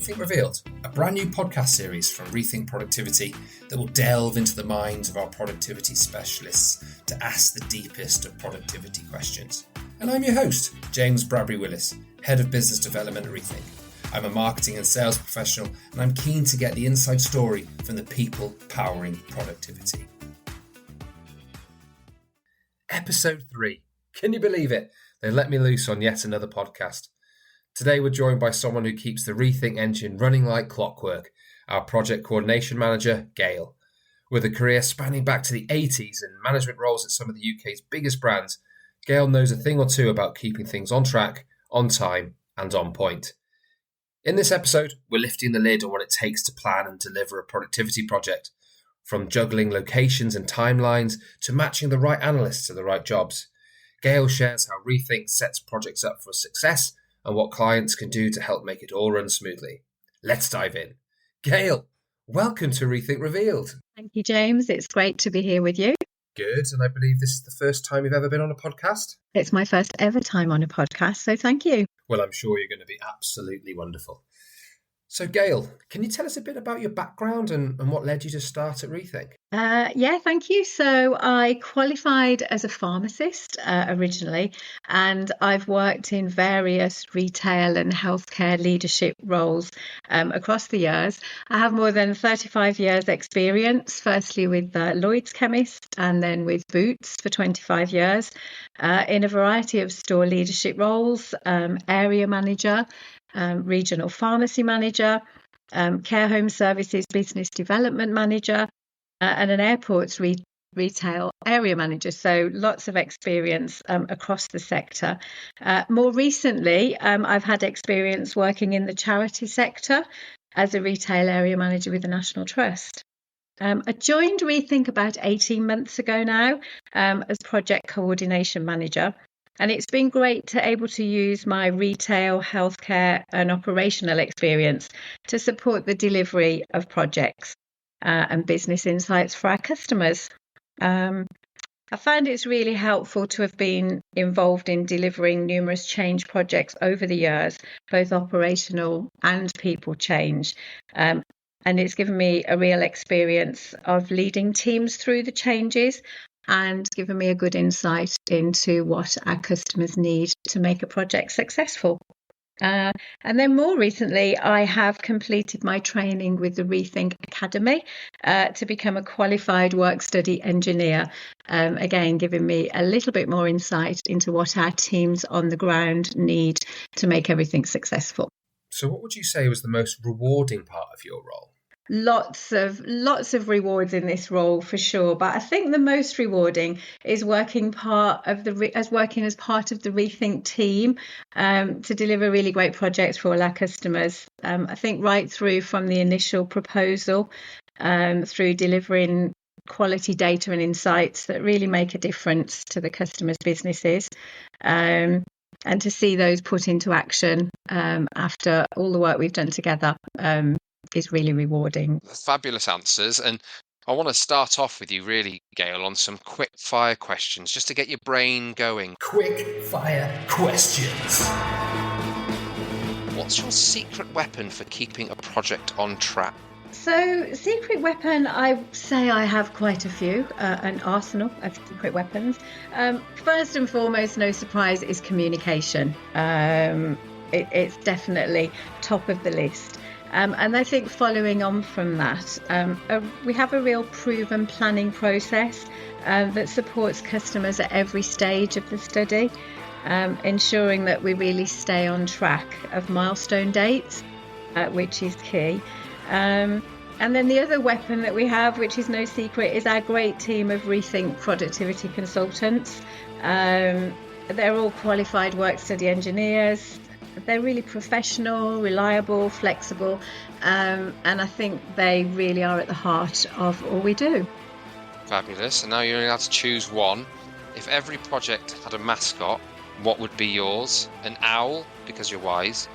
ReThink Revealed, a brand new podcast series from ReThink Productivity that will delve into the minds of our productivity specialists to ask the deepest of productivity questions. And I'm your host, James Bradbury-Willis, Head of Business Development at ReThink. I'm a marketing and sales professional, and I'm keen to get the inside story from the people powering productivity. Episode 3. Can you believe it? They let me loose on yet another podcast. Today we're joined by someone who keeps the ReThink engine running like clockwork, our project coordination manager, Gail. With a career spanning back to the 80s and management roles at some of the UK's biggest brands, Gail knows a thing or two about keeping things on track, on time, and on point. In this episode, we're lifting the lid on what it takes to plan and deliver a productivity project, from juggling locations and timelines to matching the right analysts to the right jobs. Gail shares how ReThink sets projects up for success and what clients can do to help make it all run smoothly. Let's dive in. Gail, welcome to ReThink Revealed. Thank you, James. It's great to be here with you. Good, and I believe this is the first time you've ever been on a podcast? It's my first ever time on a podcast, so thank you. Well, I'm sure you're going to be absolutely wonderful. So, Gail, can you tell us a bit about your background and what led you to start at ReThink? Yeah, thank you. So I qualified as a pharmacist originally, and I've worked in various retail and healthcare leadership roles across the years. I have more than 35 years experience, firstly with Lloyd's Chemist and then with Boots for 25 years in a variety of store leadership roles, area manager, regional pharmacy manager, care home services business development manager, and an airports retail area manager. So lots of experience across the sector. More recently, I've had experience working in the charity sector as a retail area manager with the National Trust. I joined ReThink about 18 months ago now as project coordination manager. And it's been great to able to use my retail, healthcare and operational experience to support the delivery of projects and business insights for our customers. I find it's really helpful to have been involved in delivering numerous change projects over the years, both operational and people change. And it's given me a real experience of leading teams through the changes and given me a good insight into what our customers need to make a project successful. And then more recently, I have completed my training with the ReThink Academy to become a qualified work study engineer, again, giving me a little bit more insight into what our teams on the ground need to make everything successful. So what would you say was the most rewarding part of your role? Lots of rewards in this role for sure, but I think the most rewarding is working as part of the ReThink team to deliver really great projects for all our customers. I think right through from the initial proposal through delivering quality data and insights that really make a difference to the customers' businesses. And to see those put into action after all the work we've done together is really rewarding. Fabulous answers. And I want to start off with you really, Gail, on some quick fire questions just to get your brain going. Quick fire questions. What's your secret weapon for keeping a project on track? So, secret weapon, I say I have quite a few, an arsenal of secret weapons. First and foremost, no surprise, is communication. It's definitely top of the list. And I think following on from that, we have a real proven planning process that supports customers at every stage of the study, ensuring that we really stay on track of milestone dates, which is key. And then the other weapon that we have, which is no secret, is our great team of ReThink productivity consultants. They're all qualified work study engineers. They're really professional, reliable, flexible, and I think they really are at the heart of all we do. Fabulous. And now you're only allowed to choose one. If every project had a mascot, what would be yours? An owl, because you're wise,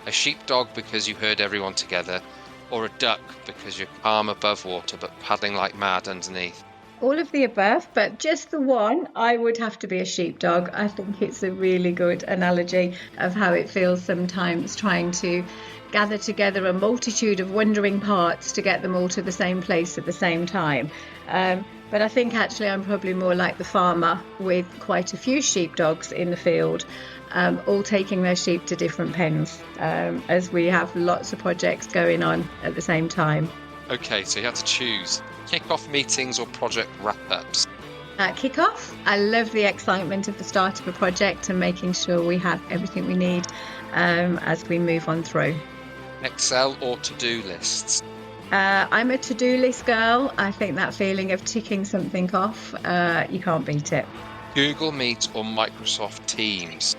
a sheepdog because you herd everyone together, or a duck because you're calm above water but paddling like mad underneath? All of the above, but just the one, I would have to be a sheepdog. I think it's a really good analogy of how it feels sometimes trying to gather together a multitude of wandering parts to get them all to the same place at the same time. But I think actually I'm probably more like the farmer with quite a few sheepdogs in the field, all taking their sheep to different pens, as we have lots of projects going on at the same time. Okay, so you have to choose kick-off meetings or project wrap-ups. Kick-off. I love the excitement of the start of a project and making sure we have everything we need as we move on through. Excel or to-do lists? I'm a to-do list girl. I think that feeling of ticking something off, you can't beat it. Google Meet or Microsoft Teams?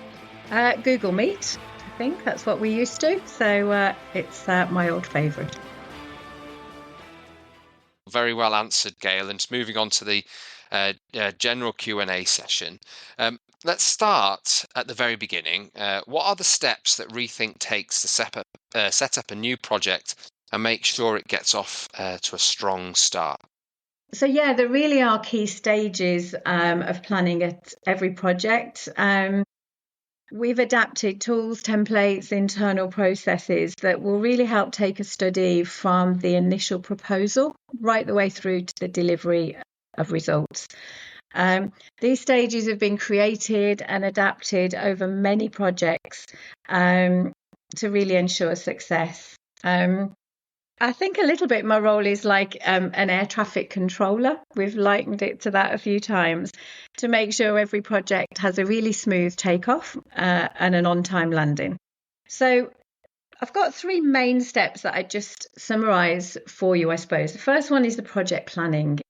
Google Meet. I think that's what we used to. So it's my old favourite. Very well answered, Gail. And just moving on to the general Q&A session. Let's start at the very beginning. What are the steps that ReThink takes to set up a new project and make sure it gets off to a strong start? So yeah, there really are key stages of planning at every project. We've adapted tools, templates, internal processes that will really help take a study from the initial proposal right the way through to the delivery of results. These stages have been created and adapted over many projects to really ensure success. I think a little bit my role is like an air traffic controller. We've likened it to that a few times to make sure every project has a really smooth takeoff and an on-time landing. So I've got 3 main steps that I just summarise for you, I suppose. The first one is the project planning.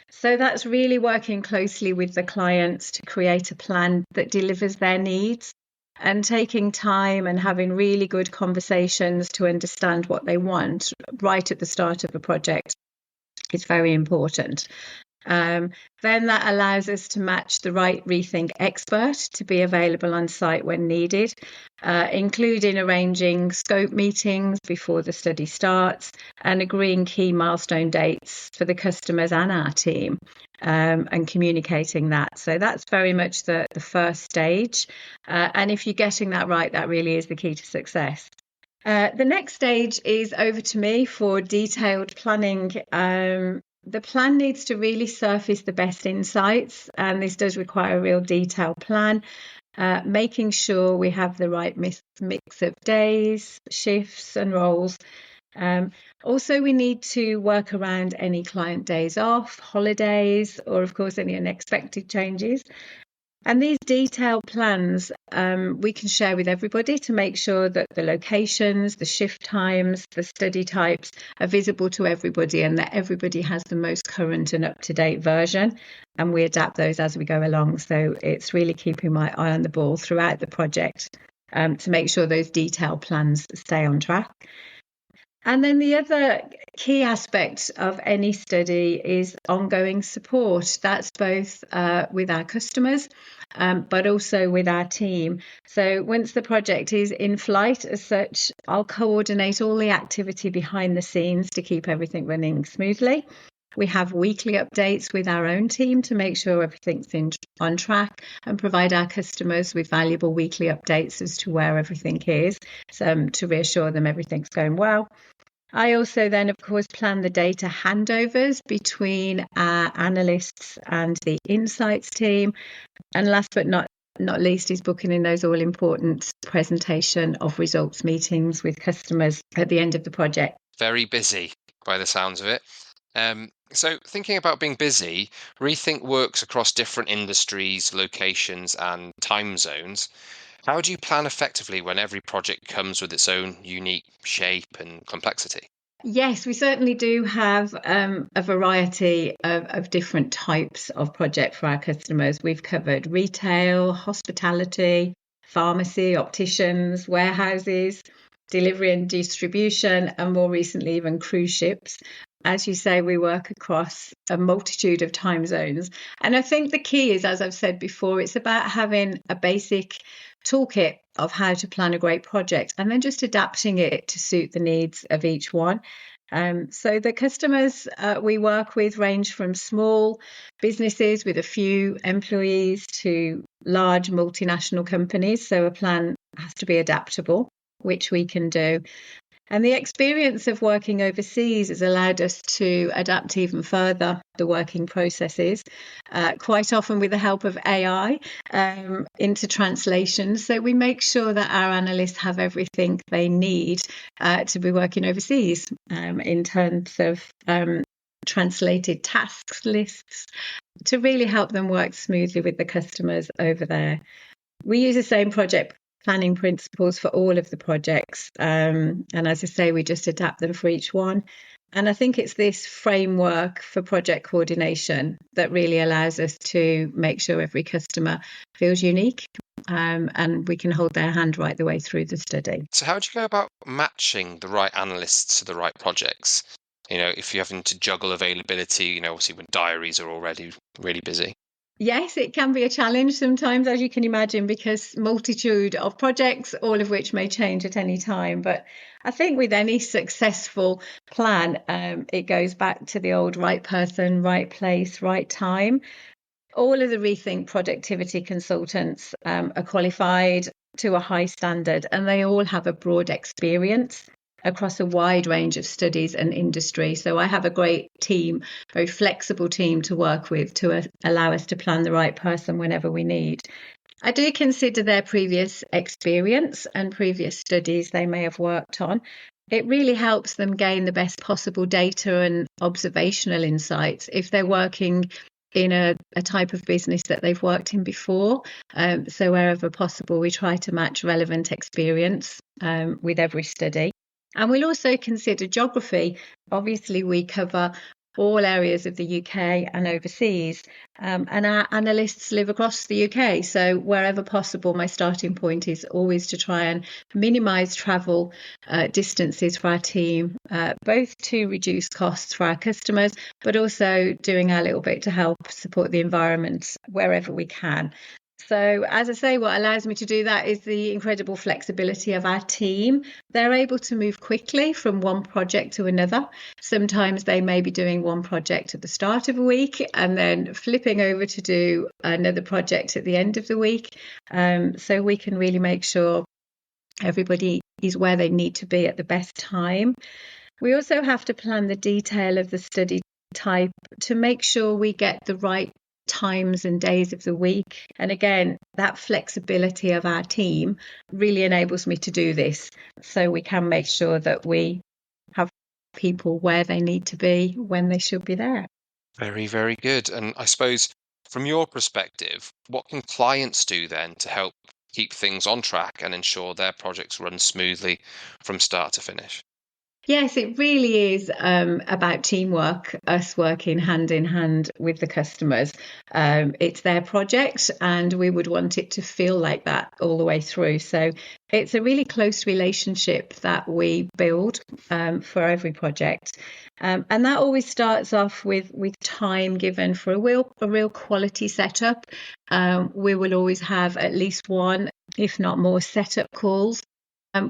So that's really working closely with the clients to create a plan that delivers their needs and taking time and having really good conversations to understand what they want right at the start of a project is very important. Then that allows us to match the right ReThink expert to be available on site when needed, including arranging scope meetings before the study starts and agreeing key milestone dates for the customers and our team, and communicating that. So that's very much the first stage. And if you're getting that right, that really is the key to success. The next stage is over to me for detailed planning. The plan needs to really surface the best insights, and this does require a real detailed plan, making sure we have the right mix of days, shifts and roles. Also, we need to work around any client days off, holidays, or of course any unexpected changes. And these detailed plans we can share with everybody to make sure that the locations, the shift times, the study types are visible to everybody and that everybody has the most current and up-to-date version. And we adapt those as we go along. So it's really keeping my eye on the ball throughout the project to make sure those detailed plans stay on track. And then the other key aspect of any study is ongoing support. That's both with our customers, but also with our team. So once the project is in flight as such, I'll coordinate all the activity behind the scenes to keep everything running smoothly. We have weekly updates with our own team to make sure everything's on track and provide our customers with valuable weekly updates as to where everything is, to reassure them everything's going well. I also then, of course, plan the data handovers between our analysts and the insights team. And last but not least is booking in those all-important presentation of results meetings with customers at the end of the project. Very busy by the sounds of it. So thinking about being busy, ReThink works across different industries, locations and time zones. How do you plan effectively when every project comes with its own unique shape and complexity? Yes, we certainly do have a variety of different types of project for our customers. We've covered retail, hospitality, pharmacy, opticians, warehouses, delivery and distribution, and more recently even cruise ships. As you say, we work across a multitude of time zones. And I think the key is, as I've said before, it's about having a basic toolkit of how to plan a great project and then just adapting it to suit the needs of each one. So the customers we work with range from small businesses with a few employees to large multinational companies. So a plan has to be adaptable, which we can do. And the experience of working overseas has allowed us to adapt even further the working processes, quite often with the help of AI, into translation. So we make sure that our analysts have everything they need to be working overseas, in terms of translated task lists, to really help them work smoothly with the customers over there. We use the same project planning principles for all of the projects. And as I say, we just adapt them for each one. And I think it's this framework for project coordination that really allows us to make sure every customer feels unique, and we can hold their hand right the way through the study. So how do you go about matching the right analysts to the right projects? If you're having to juggle availability, obviously when diaries are already really busy. Yes, it can be a challenge sometimes, as you can imagine, because multitude of projects, all of which may change at any time. But I think with any successful plan, it goes back to the old right person, right place, right time. All of the ReThink productivity consultants are qualified to a high standard, and they all have a broad experience across a wide range of studies and industry. So I have a great team, very flexible team to work with to allow us to plan the right person whenever we need. I do consider their previous experience and previous studies they may have worked on. It really helps them gain the best possible data and observational insights if they're working in a type of business that they've worked in before. So wherever possible, we try to match relevant experience with every study. And we'll also consider geography. Obviously, we cover all areas of the UK and overseas, and our analysts live across the UK. So wherever possible, my starting point is always to try and minimise travel distances for our team, both to reduce costs for our customers, but also doing our little bit to help support the environment wherever we can. So, as I say, what allows me to do that is the incredible flexibility of our team. They're able to move quickly from one project to another. Sometimes they may be doing one project at the start of a week and then flipping over to do another project at the end of the week. So we can really make sure everybody is where they need to be at the best time. We also have to plan the detail of the study type to make sure we get the right times and days of the week. And again, that flexibility of our team really enables me to do this, so we can make sure that we have people where they need to be when they should be there. Very, very good. And I suppose from your perspective, what can clients do then to help keep things on track and ensure their projects run smoothly from start to finish? Yes, it really is about teamwork, us working hand in hand with the customers. It's their project, and we would want it to feel like that all the way through. So it's a really close relationship that we build for every project. And that always starts off with time given for a real quality setup. We will always have at least one, if not more, setup calls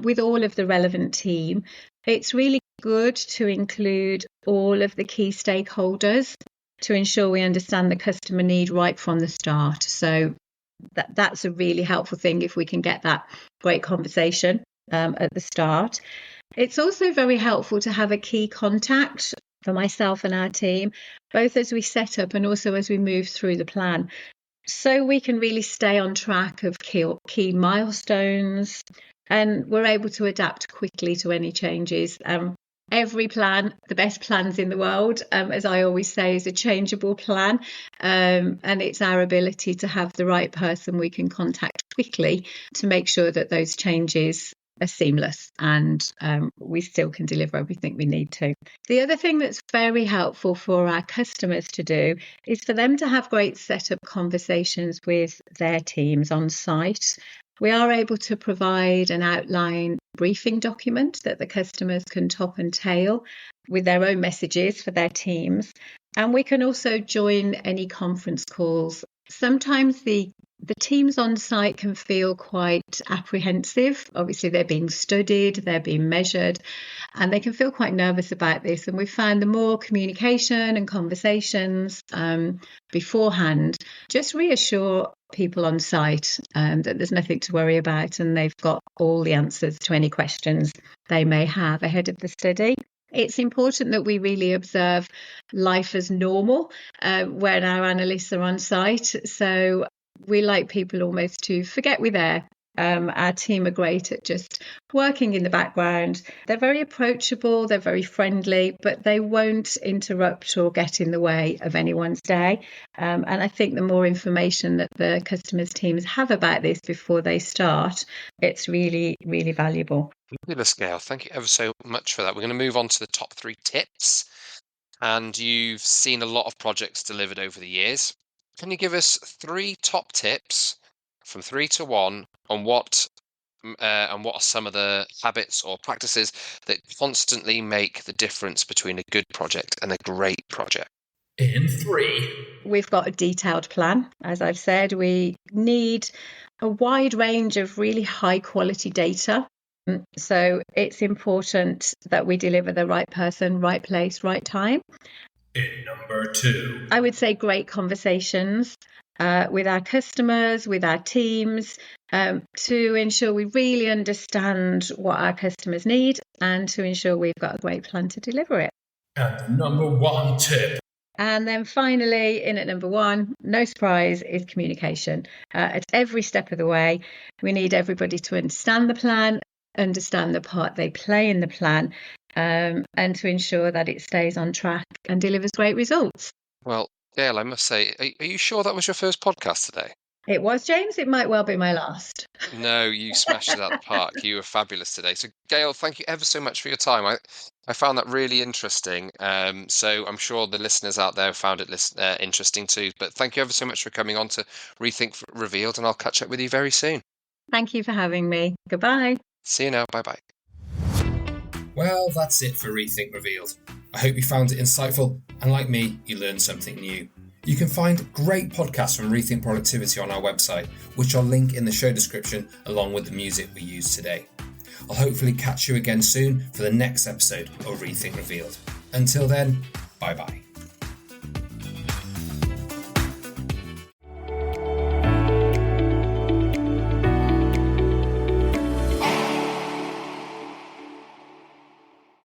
with all of the relevant team. It's really good to include all of the key stakeholders to ensure we understand the customer need right from the start. So that's a really helpful thing if we can get that great conversation at the start. It's also very helpful to have a key contact for myself and our team, both as we set up and also as we move through the plan, so we can really stay on track of key milestones, and we're able to adapt quickly to any changes. Every plan, the best plans in the world, as I always say, is a changeable plan. And it's our ability to have the right person we can contact quickly to make sure that those changes are seamless and we still can deliver everything we need to. The other thing that's very helpful for our customers to do is for them to have great setup conversations with their teams on site. We are able to provide an outline briefing document that the customers can top and tail with their own messages for their teams. And we can also join any conference calls. Sometimes the The teams on site can feel quite apprehensive. Obviously, they're being studied, they're being measured, and they can feel quite nervous about this. And we've found the more communication and conversations beforehand just reassure people on site that there's nothing to worry about and they've got all the answers to any questions they may have ahead of the study. It's important that we really observe life as normal when our analysts are on site. So we like people almost to forget we're there. Our team are great at just working in the background. They're very approachable, they're very friendly, but they won't interrupt or get in the way of anyone's day. And I think the more information that the customers' teams have about this before they start, it's really, really valuable. Fabulous, Gail. Thank you ever so much for that. We're going to move on to the top 3 tips. And you've seen a lot of projects delivered over the years. Can you give us 3 top tips from 3 to 1 on what are some of the habits or practices that constantly make the difference between a good project and a great project? In 3. We've got a detailed plan. As I've said, we need a wide range of really high quality data. So it's important that we deliver the right person, right place, right time. In number 2. I would say great conversations with our customers, with our teams, to ensure we really understand what our customers need and to ensure we've got a great plan to deliver it. And the number 1 tip. And then finally, in at number 1, no surprise, is communication. At every step of the way, we need everybody to understand the plan, understand the part they play in the plan, and to ensure that it stays on track and delivers great results. Well, Gail, I must say, are you sure that was your first podcast today? It was, James. It might well be my last. No, you smashed it out the park. You were fabulous today. So, Gail, thank you ever so much for your time. I found that really interesting. So I'm sure the listeners out there found it interesting too. But thank you ever so much for coming on to ReThink Revealed, and I'll catch up with you very soon. Thank you for having me. Goodbye. See you now. Bye-bye. Well, that's it for ReThink Revealed. I hope you found it insightful, and like me, you learned something new. You can find great podcasts from ReThink Productivity on our website, which I'll link in the show description along with the music we used today. I'll hopefully catch you again soon for the next episode of ReThink Revealed. Until then, bye-bye.